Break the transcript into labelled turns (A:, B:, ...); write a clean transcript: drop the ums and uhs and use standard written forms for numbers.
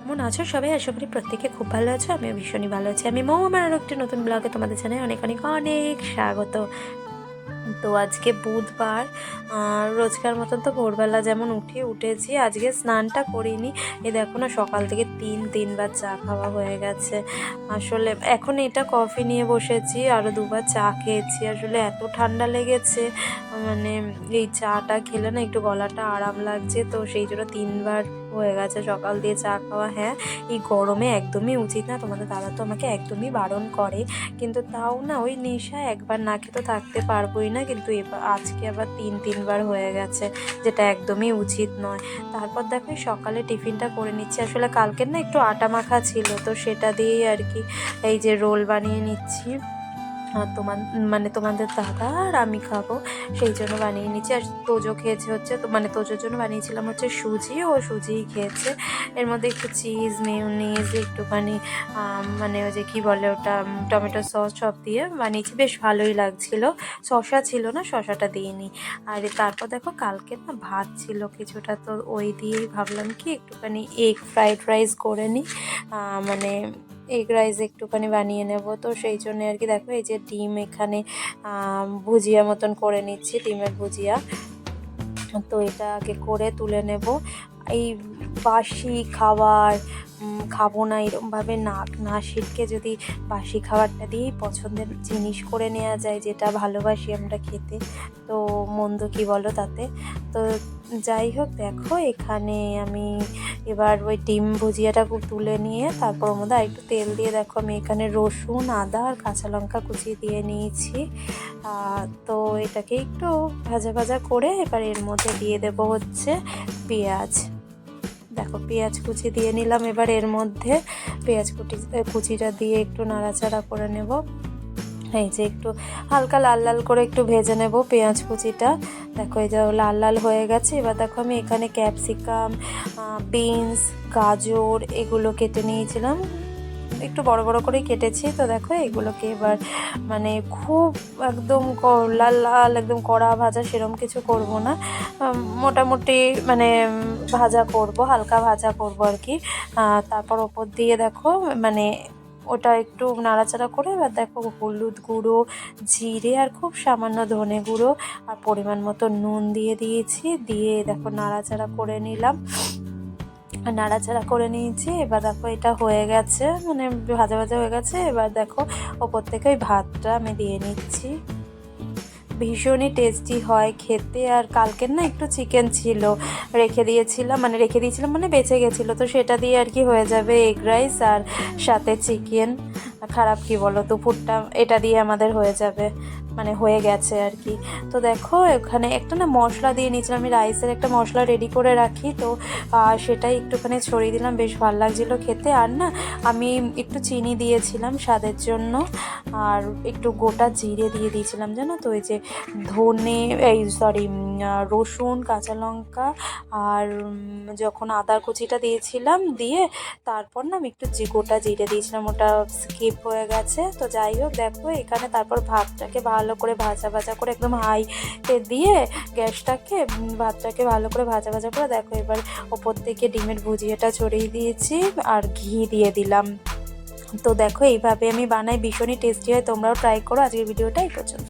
A: কেমন আছো সবাই? আশা করি প্রত্যেকে খুব ভালো আছো। আমিও ভীষণই ভালো আছি। আমি মৌ, আমার আরও একটি নতুন ব্লগে তোমাদের জানাই অনেক অনেক অনেক স্বাগত। তো আজকে বুধবার, রোজকার মতন তো ভোরবেলা যেমন উঠেছি, আজকে স্নানটা করিনি। এই দেখো না, সকাল থেকে তিনবার চা খাওয়া হয়ে গেছে। আসলে এখন এটা কফি নিয়ে বসেছি, আরও দুবার চা খেয়েছি। আসলে এত ঠান্ডা লেগেছে, মানে এই চাটা খেলে না একটু গলাটা আরাম লাগছে, তো সেই জন্য তিনবার হয়ে গেছে সকাল দিয়ে চা খাওয়া। হ্যাঁ, এই গরমে একদমই উচিত না, তোমাদের দাদা তো আমাকে একদমই বারণ করে, কিন্তু তাও না ওই নেশা, একবার না খেয়ে তো থাকতে পারবোই না। কিন্তু এবার আজকে আবার তিনবার হয়ে গেছে, যেটা একদমই উচিত নয়। তারপর দেখো সকালে টিফিনটা করে নিচ্ছি। আসলে কালকের না একটু আটা মাখা ছিল, তো সেটা দিয়েই আর কি এই যে রোল বানিয়ে নিচ্ছি। তোমাদের দাদা আর আমি খাবো, সেই জন্য বানিয়ে নিচ্ছি। আর তোজো খেয়েছে হচ্ছে, তো তোজোর জন্য বানিয়েছিলাম হচ্ছে সুজি, ও সুজিই খেয়েছে। এর মধ্যে একটু চিজ, মেয়োনিজ, একটুখানি ওই যে কী বলে ওটা, টমেটো সস সব দিয়ে বানিয়েছি, বেশ ভালোই লাগছিল। শসা ছিল না, শসাটা দিইনি। আর তারপর দেখো কালকে না ভাত ছিল কিছুটা, তো ওই দিয়েই ভাবলাম কি একটুখানি এগ ফ্রাইড রাইস করে নিই, এগ রাইস একটুখানি বানিয়ে নেব। তো সেই জন্য আর কি দেখো এই যে ডিম এখানে ভুজিয়া মতন করে নিচ্ছি, ডিমের ভুজিয়া। তো এটা আগে করে তুলে নেব। এই বাসি খাবার খাবো না, এরকমভাবে নাক না সিটকে যদি বাসি খাবারটা দিয়েই পছন্দের জিনিস করে নেওয়া যায়, যেটা ভালোবাসি আমরা খেতে, তো মন্দ কি বলো তাতে। তো যাই হোক, দেখো এখানে আমি এবার ওই ডিম ভুজিয়াটা তুলে নিয়ে তারপর ওর মধ্যে আরেকটু তেল দিয়ে দেখো আমি এখানে রসুন, আদা আর কাঁচা লঙ্কা কুচি দিয়ে নিয়েছি। তো এটাকে একটু ভাজা করে এবার এর মধ্যে দিয়ে দেবো হচ্ছে পেঁয়াজ। দেখো পেঁয়াজ কুচি দিয়ে নিলাম, এবার এর মধ্যে পেঁয়াজ কুচিটা দিয়ে একটু নাড়াচাড়া করে নেব। এই যে একটু হালকা লাল লাল করে একটু ভেজে নেব পেঁয়াজ কুচিটা। দেখো এই যে লাল লাল হয়ে গেছে। এবার দেখো আমি এখানে ক্যাপসিকাম, বিনস, গাজর এগুলো কেটে নিয়েছিলাম, একটু বড় করেই কেটেছি। তো দেখো এগুলোকে এবার খুব একদম লাল লাল একদম কড়া ভাজা সেরকম কিছু করব না, মোটামুটি ভাজা করব, হালকা ভাজা করব আর কি। তারপর ওপর দিয়ে দেখো ওটা একটু নাড়াচাড়া করে এবার দেখো হলুদ গুঁড়ো, জিরে আর খুব সামান্য ধনে গুঁড়ো আর পরিমাণ মতো নুন দিয়ে দিয়েছি। দিয়ে দেখো নাড়াচাড়া করে নিয়েছি। এবার দেখো এটা হয়ে গেছে, ভাজা হয়ে গেছে। এবার দেখো ওপর থেকে ওই ভাতটা আমি দিয়ে নিচ্ছি। ভীষণই টেস্টি হয় খেতে। আর কালকের না একটু চিকেন ছিল, রেখে দিয়েছিলাম বেঁচে গেছিলো, তো সেটা দিয়ে আর কি হয়ে যাবে এগ রাইস আর সাথে চিকেন। খারাপ কি বলো, দুপুরটা এটা দিয়ে আমাদের হয়ে যাবে, হয়ে গেছে আর কি। তো দেখো এখানে একটা না মশলা দিয়ে নিয়েছিলাম, আমি রাইসের একটা মশলা রেডি করে রাখি, তো সেটাই একটুখানি ছড়িয়ে দিলাম, বেশ ভালো লাগছিলো খেতে। আর না আমি একটু চিনি দিয়েছিলাম স্বাদের জন্য, আর একটু গোটা জিরে দিয়ে দিয়েছিলাম জানো তো। ওই যে রসুন, কাঁচা লঙ্কা আর যখন আদা কুচিটা দিয়েছিলাম, দিয়ে তারপর না আমি একটু গোটা জিরে দিয়েছিলাম, ওটা স্কিপ হয়ে গেছে। তো যাই হোক দেখো এখানে তারপর ভাতটাকে ভালো করে ভাজা করে একদম হাইতে দিয়ে ভাতটাকে ভালো করে ভাজা করে দেখো এবার ওপর থেকে ডিমের ভুজিয়াটা ছড়িয়ে দিয়েছি আর ঘি দিয়ে দিলাম। তো দেখো এইভাবে আমি বানাই, ভীষণই টেস্টি হয়, তোমরাও ট্রাই করো। আজকের ভিডিওটা এই পর্যন্ত।